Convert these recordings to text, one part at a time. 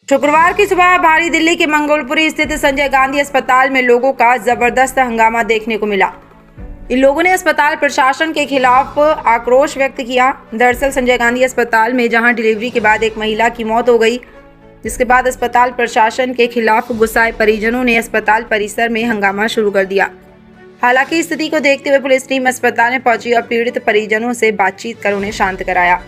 शुक्रवार की सुबह भारी दिल्ली के मंगोलपुरी स्थित संजय गांधी अस्पताल में लोगों का जबरदस्त हंगामा देखने को मिला। इन लोगों ने अस्पताल प्रशासन के खिलाफ आक्रोश व्यक्त किया। दरअसल संजय गांधी अस्पताल में जहां डिलीवरी के बाद एक महिला की मौत हो गई, जिसके बाद अस्पताल प्रशासन के खिलाफ गुस्साए परिजनों ने अस्पताल परिसर में हंगामा शुरू कर दिया। हालांकि स्थिति को देखते हुए पुलिस टीम अस्पताल में पहुंची और पीड़ित परिजनों से बातचीत कर उन्हें शांत कराया।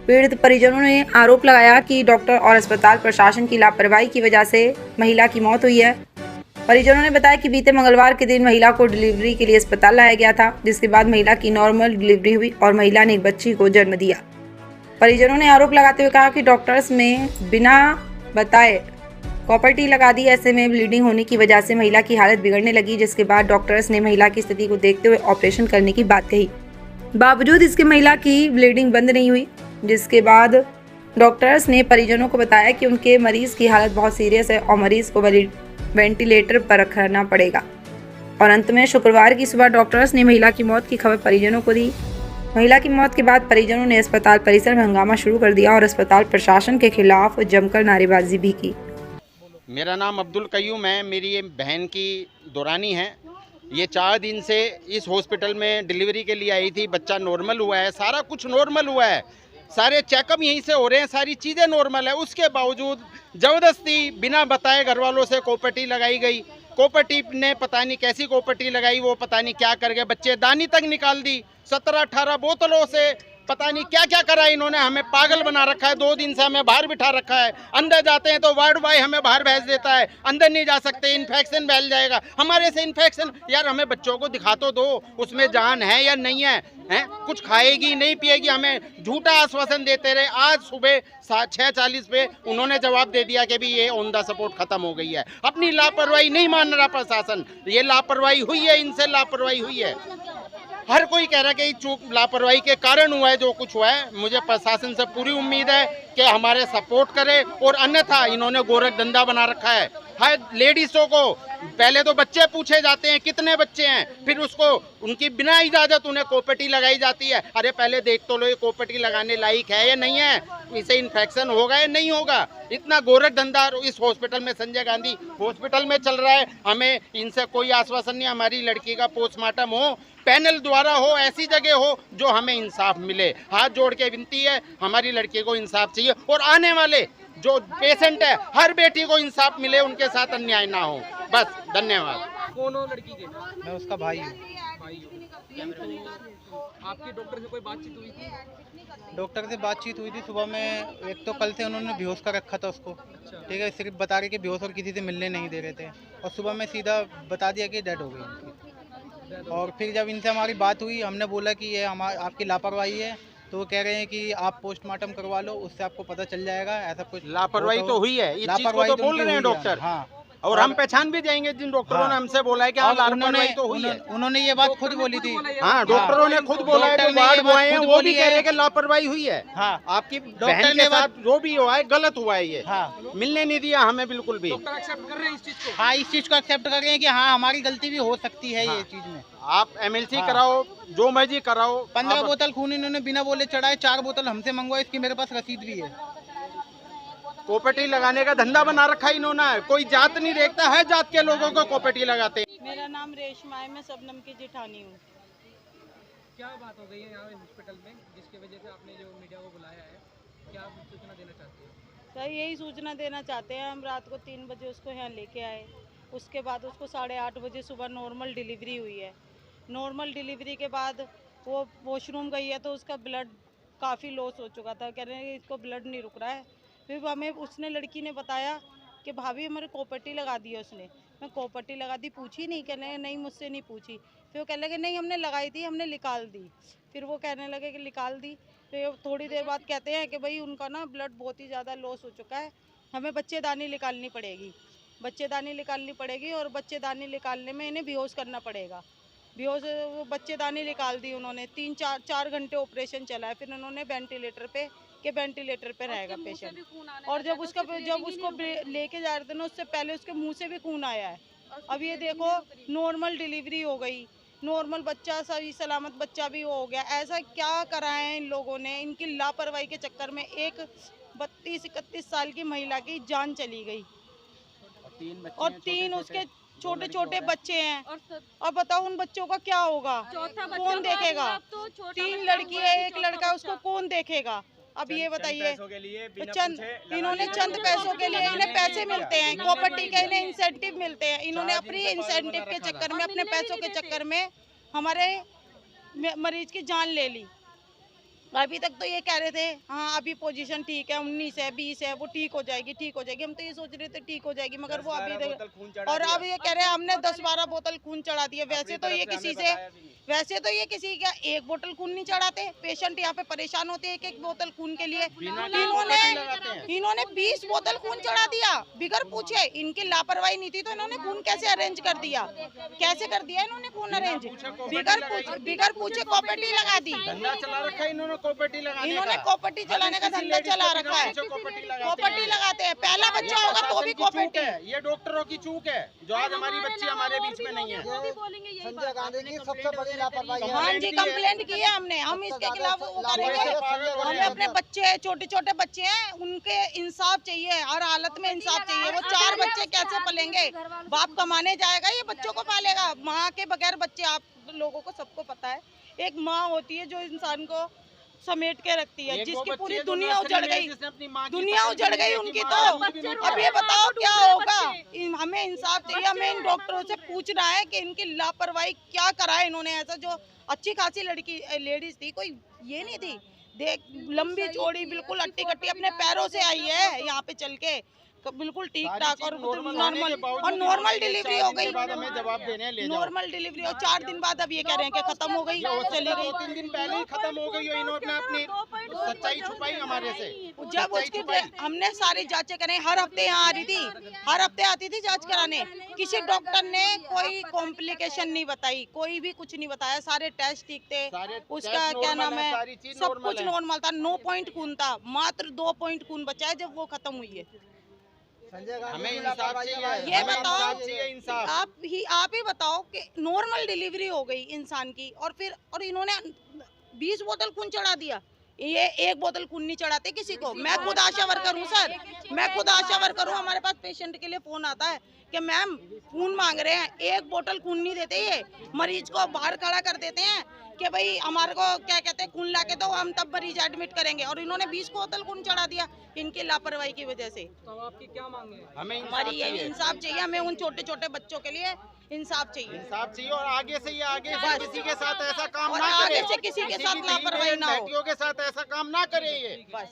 पीड़ित परिजनों ने आरोप लगाया कि डॉक्टर और अस्पताल प्रशासन की लापरवाही की वजह से महिला की मौत हुई है। परिजनों ने बताया कि बीते मंगलवार के दिन महिला को डिलीवरी के लिए अस्पताल लाया गया था, जिसके बाद महिला की नॉर्मल डिलीवरी हुई और महिला ने एक बच्ची को जन्म दिया। परिजनों ने आरोप लगाते हुए कहा कि डॉक्टर्स ने बिना बताए कॉपर्टी लगा दी। ऐसे में ब्लीडिंग होने की वजह से महिला की हालत बिगड़ने लगी, जिसके बाद डॉक्टर्स ने महिला की स्थिति को देखते हुए ऑपरेशन करने की बात कही। बावजूद इसके महिला की ब्लीडिंग बंद नहीं हुई, जिसके बाद डॉक्टर्स ने परिजनों को बताया कि उनके मरीज की हालत बहुत सीरियस है और मरीज को वेंटिलेटर पर रखना पड़ेगा। और अंत में शुक्रवार की सुबह डॉक्टर्स ने महिला की मौत की खबर परिजनों को दी। महिला की मौत के बाद परिजनों ने अस्पताल परिसर में हंगामा शुरू कर दिया और अस्पताल प्रशासन के खिलाफ जमकर नारेबाजी भी की। मेरा नाम अब्दुल कयूम है। मेरी ये बहन की दौरानी है। ये 4 दिन से इस हॉस्पिटल में डिलीवरी के लिए आई थी। बच्चा नॉर्मल हुआ है, सारा कुछ नॉर्मल हुआ है, सारे चेकअप यहीं से हो रहे हैं, सारी चीज़ें नॉर्मल है। उसके बावजूद ज़बरदस्ती बिना बताए घर वालों से कॉपर्टी लगाई गई। कॉपर्टी ने पता नहीं कैसी कॉपर्टी लगाई, वो पता नहीं क्या कर गए, बच्चेदानी तक निकाल दी। 17-18 बोतलों से पता नहीं क्या क्या करा इन्होंने। हमें पागल बना रखा है। 2 दिन से हमें बाहर बिठा रखा है। अंदर जाते हैं तो वार्ड बॉय हमें बाहर भेज देता है, अंदर नहीं जा सकते, इन्फेक्शन फैल जाएगा हमारे से। इन्फेक्शन यार, हमें बच्चों को दिखा तो दो उसमें जान है या नहीं है, हैं? कुछ खाएगी नहीं पिएगी, हमें झूठा आश्वासन देते रहे। आज सुबह 6:40 पे उन्होंने जवाब दे दिया कि भी ये ऑन द स्पॉट खत्म हो गई है। अपनी लापरवाही नहीं मान रहा प्रशासन। ये लापरवाही हुई है, इनसे लापरवाही हुई है। हर कोई कह रहा है कि चूक लापरवाही के कारण हुआ है जो कुछ हुआ है। मुझे प्रशासन से पूरी उम्मीद है कि हमारे सपोर्ट करे, और अन्यथा इन्होंने गोरख धंधा बना रखा है। हर लेडीज़ों को पहले तो बच्चे पूछे जाते हैं कितने बच्चे हैं, फिर उसको उनकी बिना इजाज़त उन्हें कॉपर्टी लगाई जाती है। अरे पहले देख तो लो ये कॉपर्टी लगाने लायक है या नहीं है, इसे इन्फेक्शन होगा या नहीं होगा। इतना गोरख धंधा इस हॉस्पिटल में, संजय गांधी हॉस्पिटल में चल रहा है। हमें इनसे कोई आश्वासन नहीं। हमारी लड़की का पोस्टमार्टम हो, पैनल द्वारा हो, ऐसी जगह हो जो हमें इंसाफ मिले। हाथ जोड़ के विनती है, हमारी लड़की को इंसाफ चाहिए, और आने वाले जो पेशेंट है हर बेटी को इंसाफ मिले, उनके साथ अन्याय ना हो। बस, धन्यवाद। कौन हो लड़की के? मैं उसका भाई हूँ। आपकी डॉक्टर से कोई बातचीत हुई थी? डॉक्टर से बातचीत हुई थी सुबह में। एक तो कल से उन्होंने बेहोश कर रखा था उसको, ठीक है, सिर्फ बता रहे कि बेहोश, और किसी से मिलने नहीं दे रहे थे। और सुबह में सीधा बता दिया कि डेड हो गई उनकी। और फिर जब इनसे हमारी बात हुई, हमने बोला कि ये आपकी लापरवाही है, तो वो कह रहे हैं कि आप पोस्टमार्टम करवा लो, उससे आपको पता चल जाएगा। ऐसा कुछ लापरवाही तो हुई है, इस चीज को तो बोल रहे हैं डॉक्टर। हाँ, और हम पहचान भी जाएंगे जिन डॉक्टरों ने हमसे बोला है कि हाँ लापरवाही तो हुई है। उन्होंने ये बात खुद बोली थी। हाँ, डॉक्टरों ने खुद बोला है, जो वार्ड बॉय हैं वो भी कह रहे हैं कि लापरवाही हुई है। हाँ, आपकी बहन के साथ जो भी हुआ है गलत हुआ है। ये हाँ, मिलने नहीं दिया हमें बिल्कुल भी। डॉक्टर एक्सेप्ट कर रहे हैं इस चीज को? हाँ, इस चीज को एक्सेप्ट कर रहे हैं कि हाँ हमारी गलती भी हो सकती है। ये चीज में आप MLC कराओ, जो मर्जी कराओ। 15 बोतल खून इन्होंने बिना बोले चढ़ाए, 4 बोतल हमसे मंगवाए, इसकी मेरे पास रसीद भी है। कॉपर्टी लगाने का धंधा बना रखा है इन्होंने। कोई जात नहीं देखता है, जात के लोगों को कॉपर्टी लगाते हैं। मेरा नाम रेशमा है, मैं शबनम की जेठानी हूँ। क्या बात हो गई है यहाँ हॉस्पिटल में जिसकी वजह से आपने जो मीडिया को बुलाया है? क्या आप सूचना देना चाहते हो? सर यही सूचना देना चाहते हैं। हम रात को 3 बजे उसको यहाँ लेके आए, उसके बाद उसको 8:30 बजे सुबह नॉर्मल डिलीवरी हुई है। नॉर्मल डिलीवरी के बाद वो वॉशरूम गई है तो उसका ब्लड काफ़ी लॉस हो चुका था। कह रहे हैं कि इसको ब्लड नहीं रुक रहा है। फिर हमें उसने, लड़की ने बताया कि भाभी हमारे कॉपर्टी लगा दी है उसने। मैं कॉपर्टी लगा दी, पूछी नहीं? कहने नहीं मुझसे नहीं पूछी। फिर वो कहने लगे नहीं हमने लगाई थी, हमने निकाल दी। फिर वो कहने लगे कि निकाल दी। फिर थोड़ी देर बाद कहते हैं कि भाई उनका ना ब्लड बहुत ही ज़्यादा लॉस हो चुका है, हमें बच्चेदानी निकालनी पड़ेगी। बच्चेदानी निकालनी पड़ेगी और बच्चेदानी निकालने में इन्हें बेहोश करना पड़ेगा। बेहोश, वो बच्चेदानी निकाल दी उन्होंने। 3-4 घंटे ऑपरेशन चला है। फिर उन्होंने वेंटिलेटर पे रहेगा पेशेंट। और जब उसको लेके जा रहे थे ना, उससे पहले उसके मुंह से भी खून आया है। अब ये देखो, नॉर्मल डिलीवरी हो गई, नॉर्मल बच्चा, सही सलामत बच्चा भी हो गया। ऐसा क्या करा है इन लोगों ने? इनकी लापरवाही के चक्कर में एक 32-31 साल की महिला की जान चली गई और 3 उसके छोटे छोटे बच्चे हैं। और बताओ उन बच्चों का क्या होगा, कौन देखेगा? 3 लड़की है, 1 लड़का है, उसको कौन देखेगा? अब ये बताइए, तो इन्होंने चंद पैसों के लिए, इन्हें पैसे मिलते हैं, प्रॉपर्टी के इन्हें इंसेंटिव मिलते हैं, इन्होंने अपनी इंसेंटिव के चक्कर में, अपने पैसों के चक्कर में हमारे मरीज की जान ले ली। अभी तक तो ये कह रहे थे हाँ अभी पोजीशन ठीक है, 19 है, 20 है, वो ठीक हो जाएगी, ठीक हो जाएगी। हम तो ये सोच रहे थे ठीक हो जाएगी, मगर वो अभी और अब ये कह रहे हैं हमने 10-12 बोतल खून चढ़ा दिए। वैसे तो ये किसी का 1 बोतल खून नहीं चढ़ाते। पेशेंट यहाँ पे परेशान होते हैं 1-1 बोतल खून के लिए। इन्होंने 20 बोतल खून चढ़ा दिया बिगर पूछे। इनकी लापरवाही नहीं थी तो इन्होंने खून कैसे अरेंज कर दिया? कैसे कर दिया इन्होंने खून अरेंज? बिगर पूछे कॉपर्टी लगा दी। इन्होंने कॉपर्टी चलाने का धंधा चला रखा है। कॉपर्टी लगाते हैं, पहला बच्चा होगा तो भी कॉपर्टी। ये डॉक्टरों की चूक है जो आज हमारी बच्ची हमारे बीच में नहीं है। संजय गांधी की सबसे बड़ी लापरवाही है। हाँ जी, कंप्लेंट की है हमने, हम इसके खिलाफ वो करेंगे। हमें अपने बच्चे, छोटे छोटे बच्चे हैं, उनके इंसाफ चाहिए, हर हालत में इंसाफ चाहिए। वो 4 बच्चे कैसे पलेंगे? बाप कमाने जाएगा, ये बच्चों को पालेगा? माँ के बगैर बच्चे, आप लोगों को सबको पता है, एक माँ होती है जो इंसान को समेट के रखती है, जिसकी पूरी दुनिया उजड़ गई, उनकी। तो अब ये बताओ क्या होगा? हमें इंसाफ चाहिए। हमें इन डॉक्टरों से पूछना है कि इनकी लापरवाही क्या करा है इन्होंने। ऐसा जो अच्छी खासी लेडीज थी, कोई ये नहीं थी, देख लंबी चौड़ी बिल्कुल अट्टी कट्टी अपने पैरों से आई है यहाँ पे चल के, बिल्कुल ठीक ठाक और नॉर्मल डिलीवरी हो गई। नॉर्मल डिलीवरी और 4 दिन बाद अब ये कह रहे हैं कि खत्म हो गई, चली गई। 2-3 दिन पहले ही खत्म हो गई। इन्होंने अपनी सच्चाई छुपाई हमारे से। जब उसकी हमने सारी जांचें कराई, हर हफ्ते यहाँ आ रही थी, हर हफ्ते आती थी जांच कराने। किसी डॉक्टर ने कोई कॉम्प्लिकेशन नहीं बताई, कोई भी कुछ नहीं बताया। सारे टेस्ट ठीक थे, उसका क्या नाम है, सब कुछ नॉर्मल था। 9 पॉइंट खून था, मात्र 2 पॉइंट खून बचा है जब वो खत्म हुई है। हमें इंसाफ चाहिए। ये बताओ, आप ही बताओ कि नॉर्मल डिलीवरी हो गई इंसान की और इन्होंने 20 बोतल खून चढ़ा दिया। ये 1 बोतल खून नहीं चढ़ाते किसी को। मैं खुद आशा वर्कर हूँ सर, मैं खुद आशा वर्कर हूँ। हमारे पास पेशेंट के लिए फोन आता है कि मैम खून मांग रहे हैं, 1 बोतल खून नहीं देते। ये मरीज को बाहर खड़ा कर देते हैं कि भाई हमारे को क्या कहते हैं खून ला के दो, हम तब मरीज एडमिट करेंगे। और इन्होंने 20 बोतल खून चढ़ा दिया इनकी लापरवाही की वजह से। तो आपकी क्या मांग है? हमारी यही इंसाफ चाहिए। हमें उन छोटे छोटे बच्चों के लिए इंसाफ चाहिए। और आगे से किसी के साथ ऐसा काम और ना करे। आगे से किसी के साथ लापरवाही ना हो, बेटियों के साथ ऐसा काम ना करे ये। बस।